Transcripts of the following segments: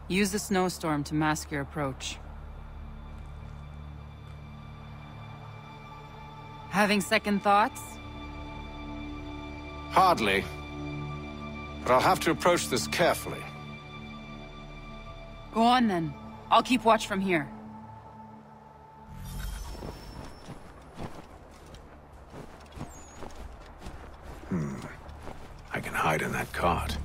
Use the snowstorm to mask your approach. Having second thoughts? Hardly. But I'll have to approach this carefully. Go on then. I'll keep watch from here. I can hide in that cart.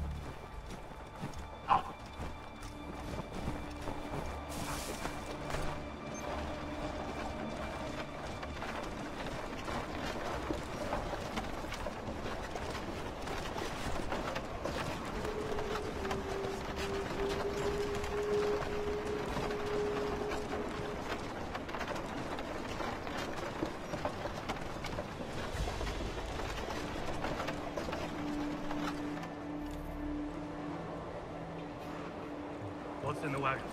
What's in the wagon?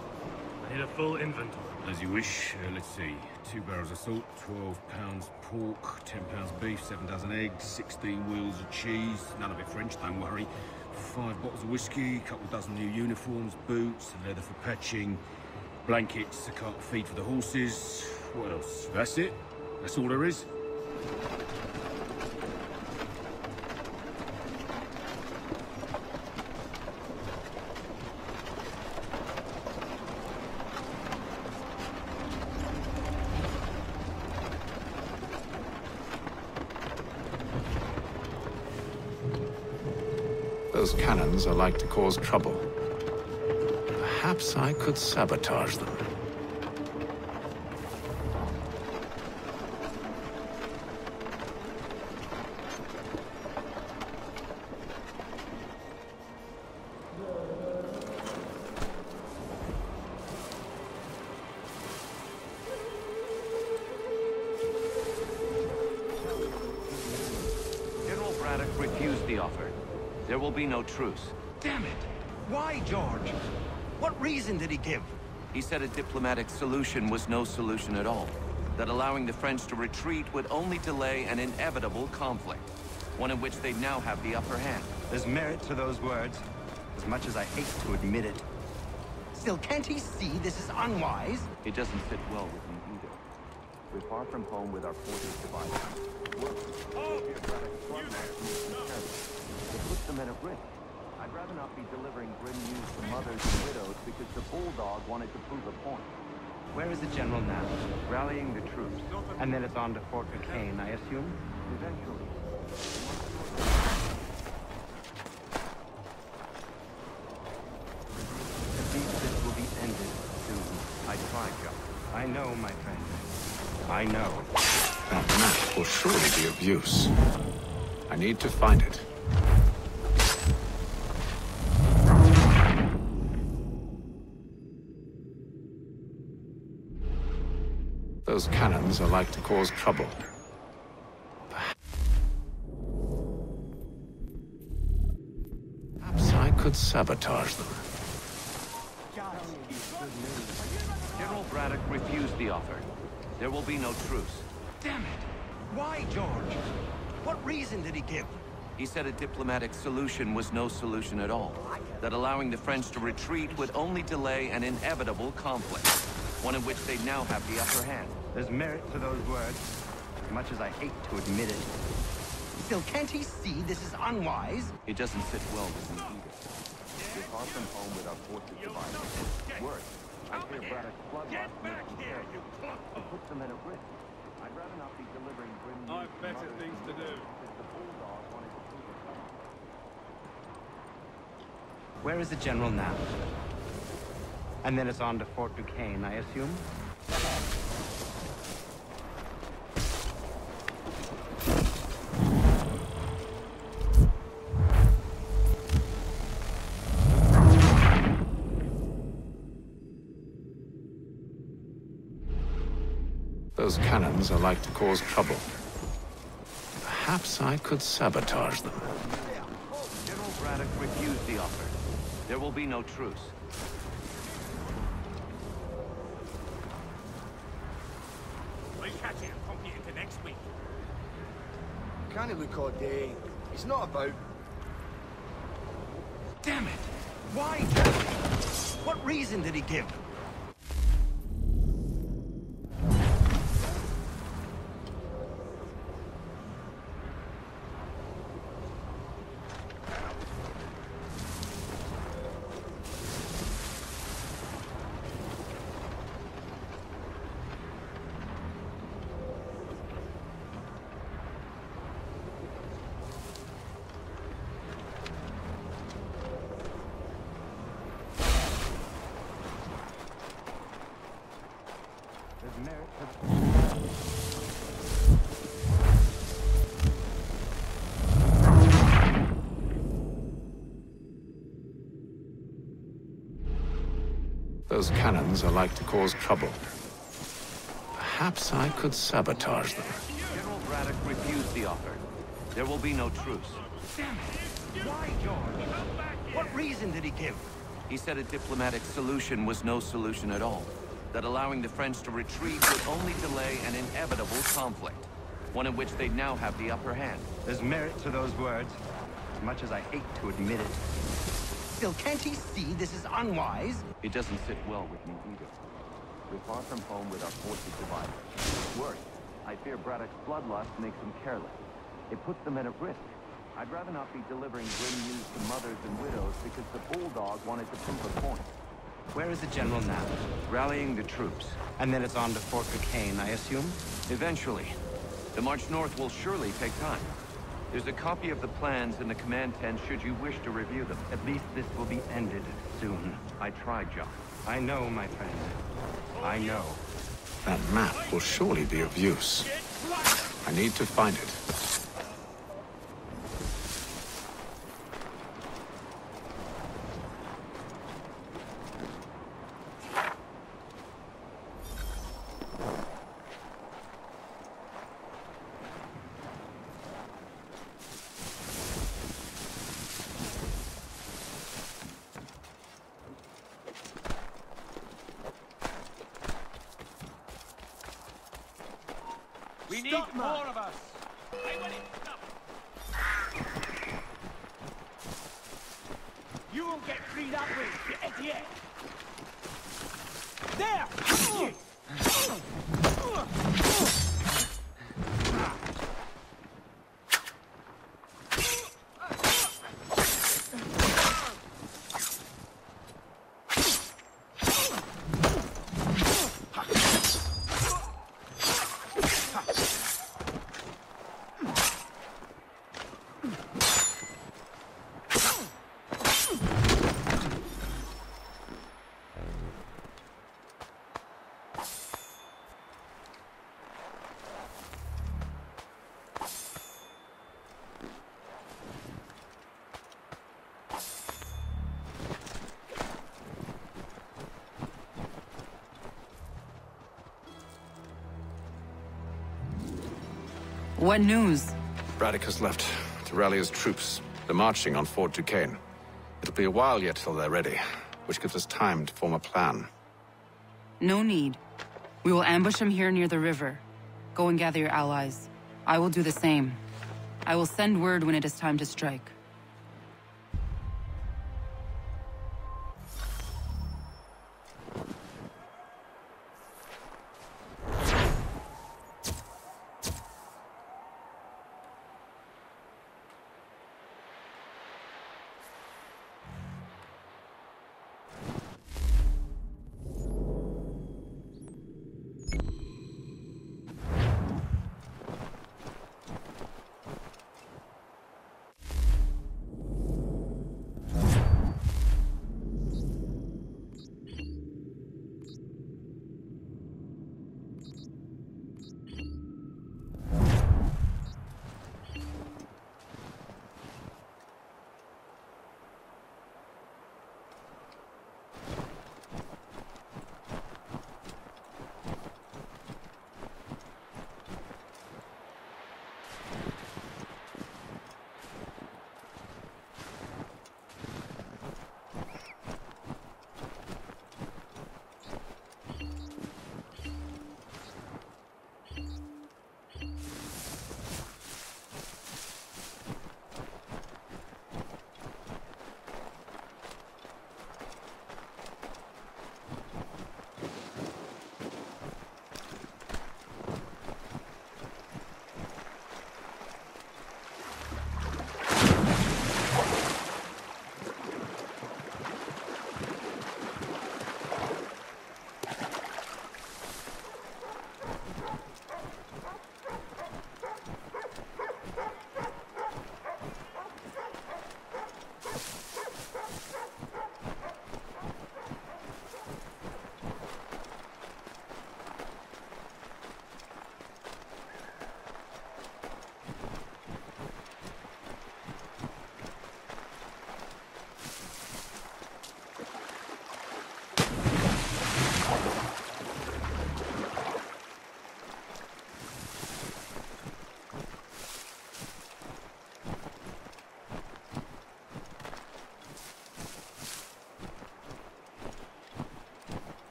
I need a full inventory. As you wish. Let's see. 2 barrels of salt, 12 pounds pork, 10 pounds beef, 7 dozen eggs, 16 wheels of cheese. None of it French, don't worry. 5 bottles of whiskey, a couple dozen new uniforms, boots, leather for patching, blankets, a cart of feed for the horses. What else? That's it. That's all there is. Those cannons are like to cause trouble. Perhaps I could sabotage them. General Braddock refused the offer. There will be no truce. Damn it! Why, George? What reason did he give? He said a diplomatic solution was no solution at all. That allowing the French to retreat would only delay an inevitable conflict. One in which they now have the upper hand. There's merit to those words, as much as I hate to admit it. Still, can't he see this is unwise? It doesn't sit well with me either. We're far from home with our forces divided. It puts the men at risk. I'd rather not be delivering grim news to mothers and widows because the bulldog wanted to prove a point. Where is the general now? Rallying the troops. And then it's on to Fort Duquesne, I assume? Eventually. At least this will be ended soon. I tried, John. I know, my friend. I know. That map will surely be of use. I need to find it. Those cannons are like to cause trouble. Perhaps I could sabotage them. General Braddock refused the offer. There will be no truce. Damn it! Why, George? What reason did he give? He said a diplomatic solution was no solution at all. That allowing the French to retreat would only delay an inevitable conflict. One in which they now have the upper hand. There's merit to those words, as much as I hate to admit it. Still, can't he see this is unwise? It doesn't sit well with me either. We're far from home with our forces divided. Worse, I fear Braddock's bloodlust makes me careful. It puts the men at risk. I'd rather not be delivering grim news. I've better things to do. The bulldog wanted to prove a point. Where is the general now? And then it's on to Fort Duquesne, I assume? Those cannons are like to cause trouble. Perhaps I could sabotage them. General Braddock refused the offer. There will be no truce. We'll catch it and pump it into next week. Can't he look all day? He's not about. Damn it! Why, George? What reason did he give? Those cannons are like to cause trouble. Perhaps I could sabotage them. General Braddock refused the offer. There will be no truce. Damn it! Why, George? What reason did he give? He said a diplomatic solution was no solution at all. That allowing the French to retreat would only delay an inevitable conflict. One in which they'd now have the upper hand. There's merit to those words, as much as I hate to admit it. Still, can't he see this is unwise? It doesn't sit well with me either. We're far from home with our forces divided. Worse, I fear Braddock's bloodlust makes him careless. It puts the men at risk. I'd rather not be delivering grim news to mothers and widows because the bulldog wanted to prove a point. Where is the general now? Rallying the troops. And then it's on to Fort Duquesne, I assume? Eventually. The march north will surely take time. There's a copy of the plans in the command tent should you wish to review them. At least this will be ended soon. I tried, John. I know, my friend. I know. That map will surely be of use. I need to find it. We need more of us. I want it. Stop. You won't get freed up with, you idiot. There! What news? Braddock has left to rally his troops. They're marching on Fort Duquesne. It'll be a while yet till they're ready, which gives us time to form a plan. No need. We will ambush them here near the river. Go and gather your allies. I will do the same. I will send word when it is time to strike.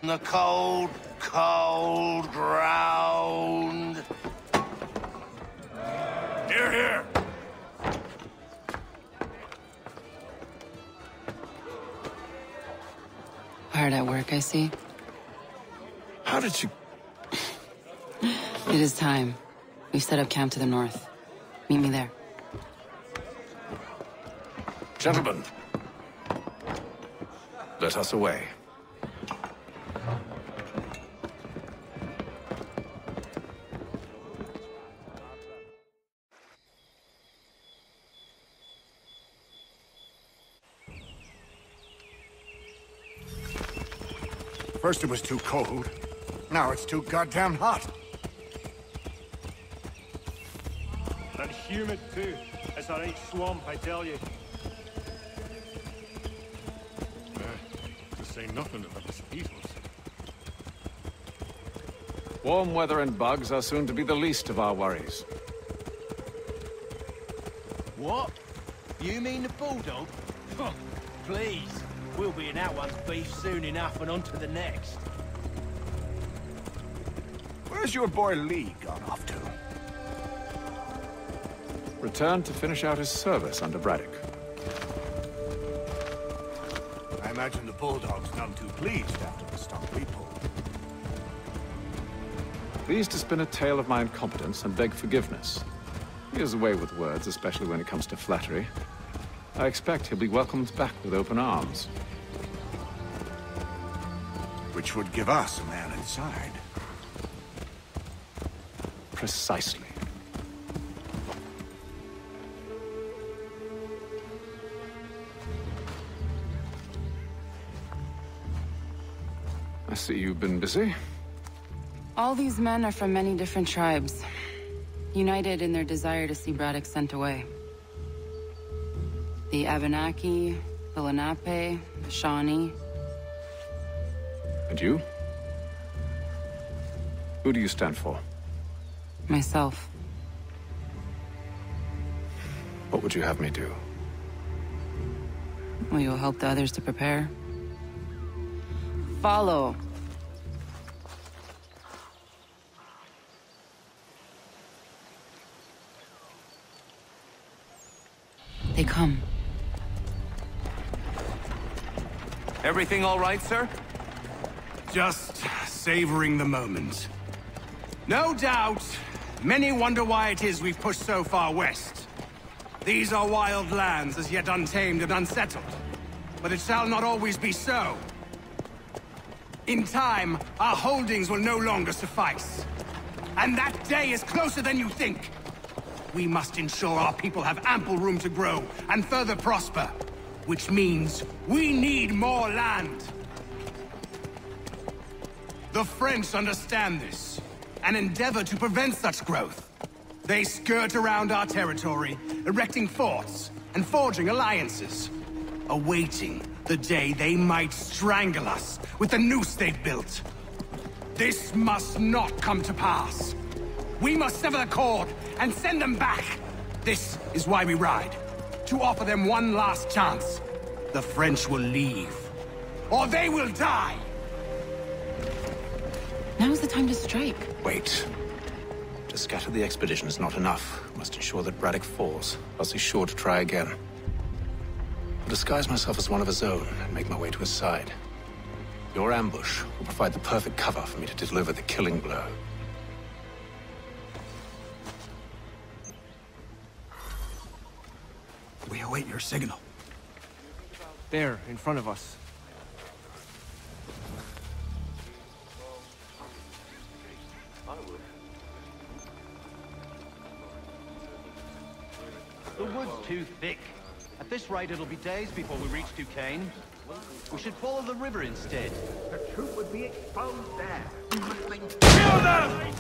The cold, cold ground. Here, here! Hard at work, I see. How did you... It is time. We've set up camp to the north. Meet me there. Gentlemen, let us away. First it was too cold. Now it's too goddamn hot. And humid too. It's a right swamp, I tell you. To say nothing of the mosquitoes. Warm weather and bugs are soon to be the least of our worries. What? You mean the bulldog? Please. We'll be in that one's beef soon enough and on to the next. Where's your boy Lee gone off to? Returned to finish out his service under Braddock. I imagine the bulldog's none too pleased after the stunt we pulled. Pleased to spin a tale of my incompetence and beg forgiveness. He has a way with words, especially when it comes to flattery. I expect he'll be welcomed back with open arms. Which would give us a man inside. Precisely. I see you've been busy. All these men are from many different tribes, united in their desire to see Braddock sent away. The Abenaki, the Lenape, the Shawnee. And you? Who do you stand for? Myself. What would you have me do? Will you help the others to prepare? Follow. They come. Everything all right, sir? Just savoring the moment. No doubt, many wonder why it is we've pushed so far west. These are wild lands, as yet untamed and unsettled. But it shall not always be so. In time, our holdings will no longer suffice. And that day is closer than you think. We must ensure our people have ample room to grow and further prosper. Which means we need more land. The French understand this, and endeavor to prevent such growth. They skirt around our territory, erecting forts and forging alliances, awaiting the day they might strangle us with the noose they've built. This must not come to pass. We must sever the cord and send them back. This is why we ride, to offer them one last chance. The French will leave, or they will die. Now's the time to strike. Wait. To scatter the expedition is not enough. We must ensure that Braddock falls, else he's sure to try again. I'll disguise myself as one of his own and make my way to his side. Your ambush will provide the perfect cover for me to deliver the killing blow. We await your signal. There, in front of us. The wood's too thick. At this rate, it'll be days before we reach Duquesne. We should follow the river instead. The troop would be exposed there. Kill them!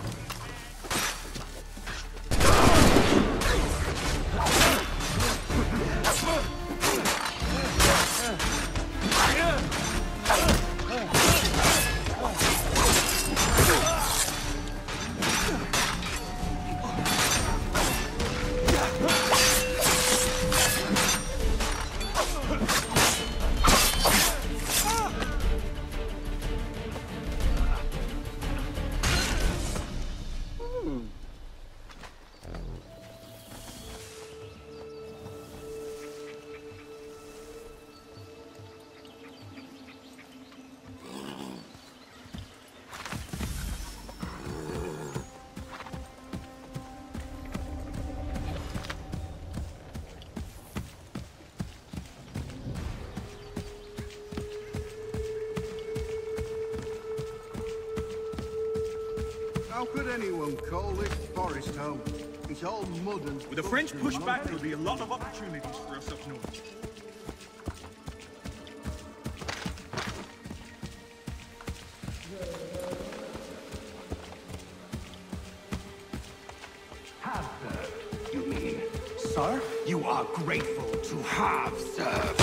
How could anyone call this forest home? It's all mud and... With the French pushback, there'll be a lot of opportunities for us up north. Have served, you mean? Sir? You are grateful to have served.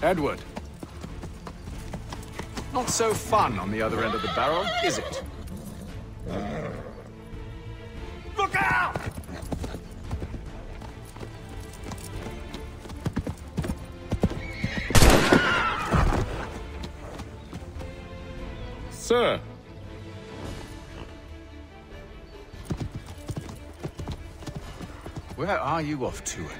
Edward. Not so fun on the other end of the barrel, is it? Look out! Sir. Where are you off to, Edward?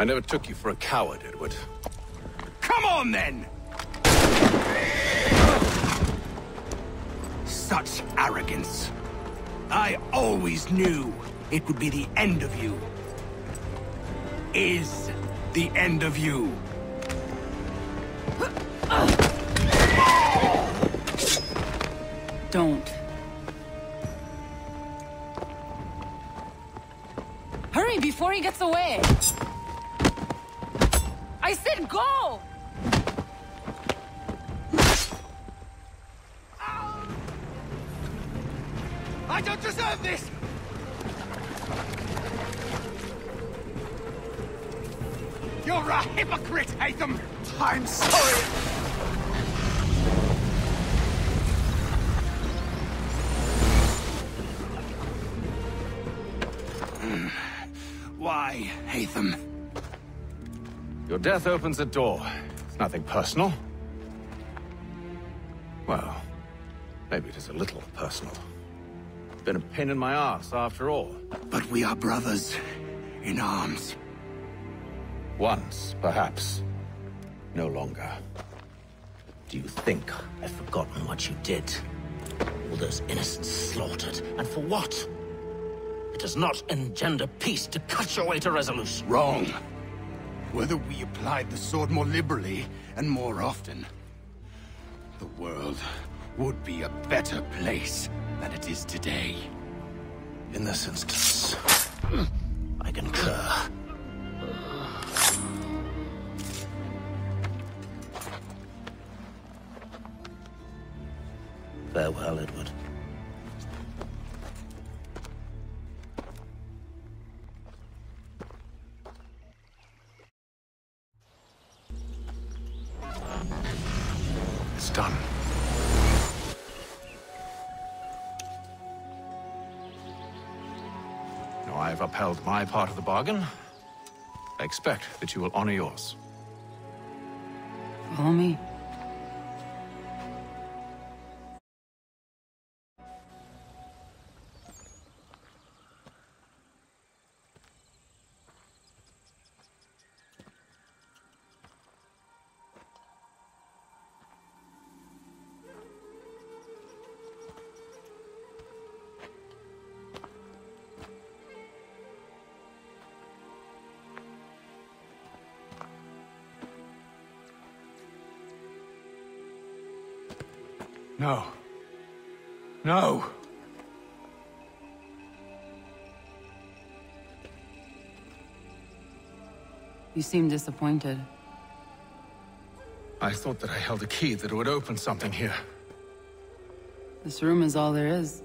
I never took you for a coward, Edward. Come on, then! Such arrogance. I always knew it would be the end of you. Is the end of you. Don't. Hurry before he gets away! I said go! I don't deserve this! You're a hypocrite, Haytham! I'm sorry! Why, Haytham? Your death opens a door. It's nothing personal. Well, maybe it is a little personal. Been a pain in my ass, after all. But we are brothers in arms. Once, perhaps. No longer. Do you think I've forgotten what you did? All those innocents slaughtered, and for what? It does not engender peace to cut your way to resolution. Wrong. Whether we applied the sword more liberally and more often, the world would be a better place than it is today. In this instance, I concur. Farewell, Edward. It's done. Now I have upheld my part of the bargain. I expect that you will honor yours. Follow me. No. No. You seem disappointed. I thought that I held a key that would open something here. This room is all there is.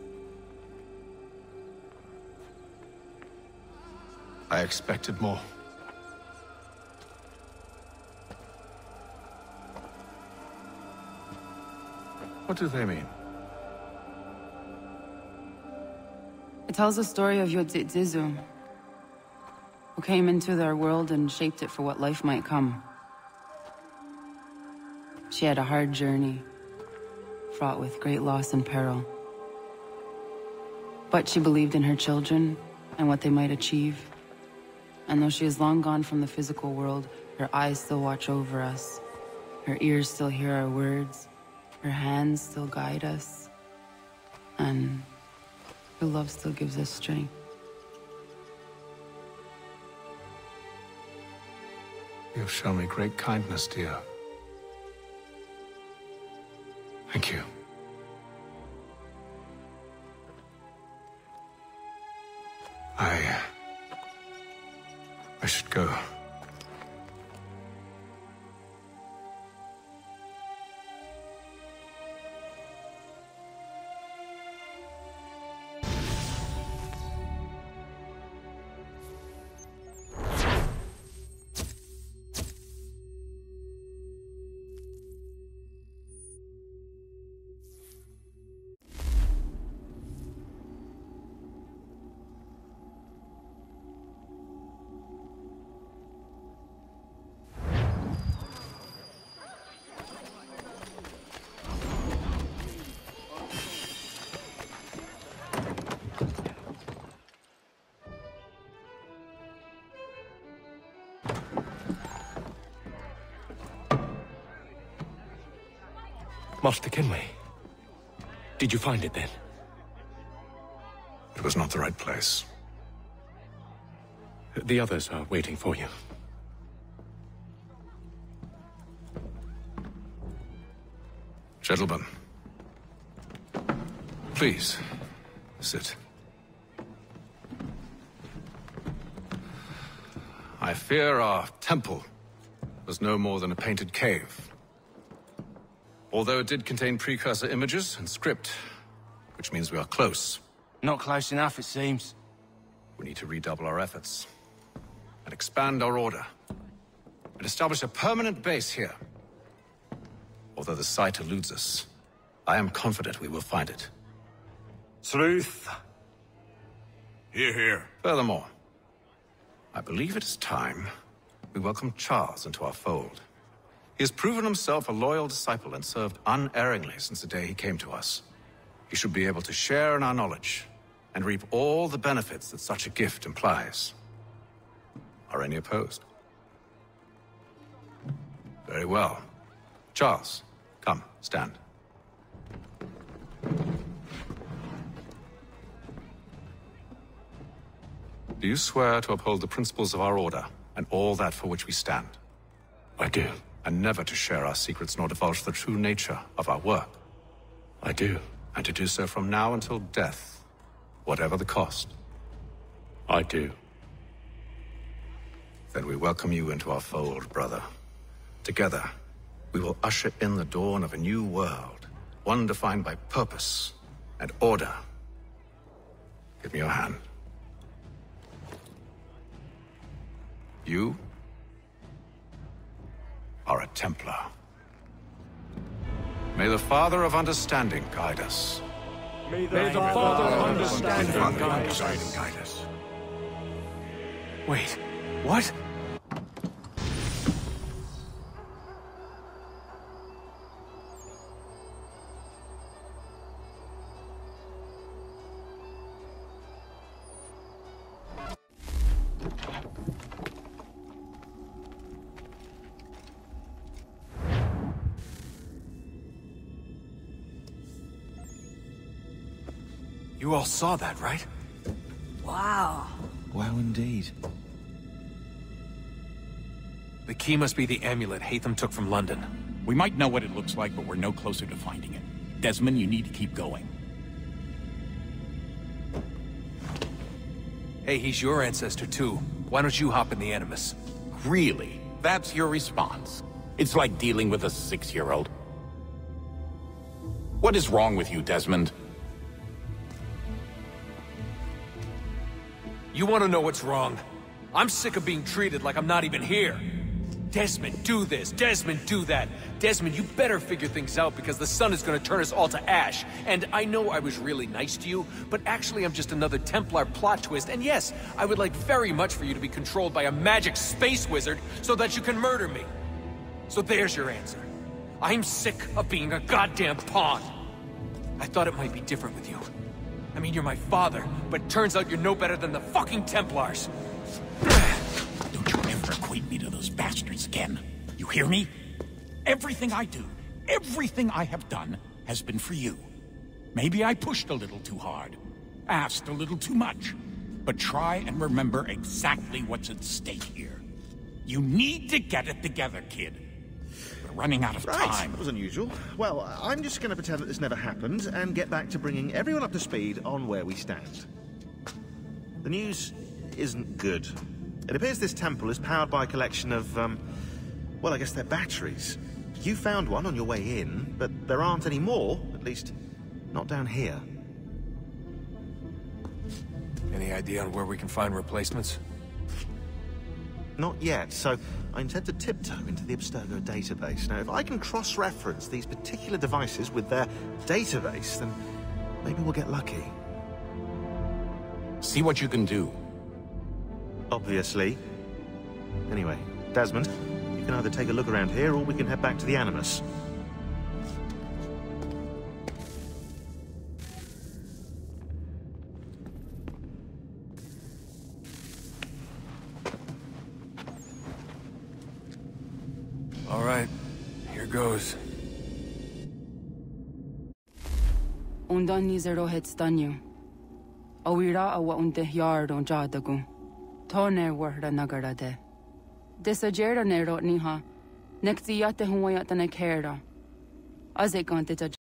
I expected more. What do they mean? It tells the story of Yodzizu, who came into their world and shaped it for what life might come. She had a hard journey, fraught with great loss and peril. But she believed in her children and what they might achieve. And though she is long gone from the physical world, her eyes still watch over us. Her ears still hear our words. Her hands still guide us. And her love still gives us strength. You've shown me great kindness, dear. Thank you. I should go. Master Kenway, did you find it then? It was not the right place. The others are waiting for you. Gentlemen, please, sit. I fear our temple was no more than a painted cave. Although it did contain precursor images and script, which means we are close. Not close enough, it seems. We need to redouble our efforts and expand our order and establish a permanent base here. Although the site eludes us, I am confident we will find it. Truth. Hear, hear. Furthermore, I believe it is time we welcome Charles into our fold. He has proven himself a loyal disciple and served unerringly since the day he came to us. He should be able to share in our knowledge and reap all the benefits that such a gift implies. Are any opposed? Very well. Charles, come, stand. Do you swear to uphold the principles of our order and all that for which we stand? I do. And never to share our secrets nor divulge the true nature of our work? I do. And to do so from now until death, whatever the cost? I do. Then we welcome you into our fold, brother. Together, we will usher in the dawn of a new world, one defined by purpose and order. Give me your hand. You are a Templar. May the Father of Understanding guide us. May the Father of Understanding guide us. Wait, what? You all saw that, right? Wow. Wow, indeed. The key must be the amulet Haytham took from London. We might know what it looks like, but we're no closer to finding it. Desmond, you need to keep going. Hey, he's your ancestor too. Why don't you hop in the Animus? Really? That's your response? It's like dealing with a 6-year-old. What is wrong with you, Desmond? You want to know what's wrong? I'm sick of being treated like I'm not even here. Desmond, do this. Desmond, do that. Desmond, you better figure things out because the sun is going to turn us all to ash. And I know I was really nice to you, but actually I'm just another Templar plot twist. And yes, I would like very much for you to be controlled by a magic space wizard so that you can murder me. So there's your answer. I'm sick of being a goddamn pawn. I thought it might be different with you. I mean, you're my father, but turns out you're no better than the fucking Templars. Don't you ever equate me to those bastards again. You hear me? Everything I do, everything I have done, has been for you. Maybe I pushed a little too hard, asked a little too much, but try and remember exactly what's at stake here. You need to get it together, kid. We're running out of time. That was unusual. Well, I'm just going to pretend that this never happened and get back to bringing everyone up to speed on where we stand. The news isn't good. It appears this temple is powered by a collection of, well, I guess they're batteries. You found one on your way in, but there aren't any more, at least not down here. Any idea on where we can find replacements? Not yet, so I intend to tiptoe into the Abstergo database. Now, if I can cross-reference these particular devices with their database, then maybe we'll get lucky. See what you can do. Obviously. Anyway, Desmond, you can either take a look around here, or we can head back to the Animus. All right, here goes. Undan ni zero het stanyu. Awira awa unte yard on jadagu. Toner warda nagara de. Desajera nero niha. Nekti yate huwayata nekera. Azekante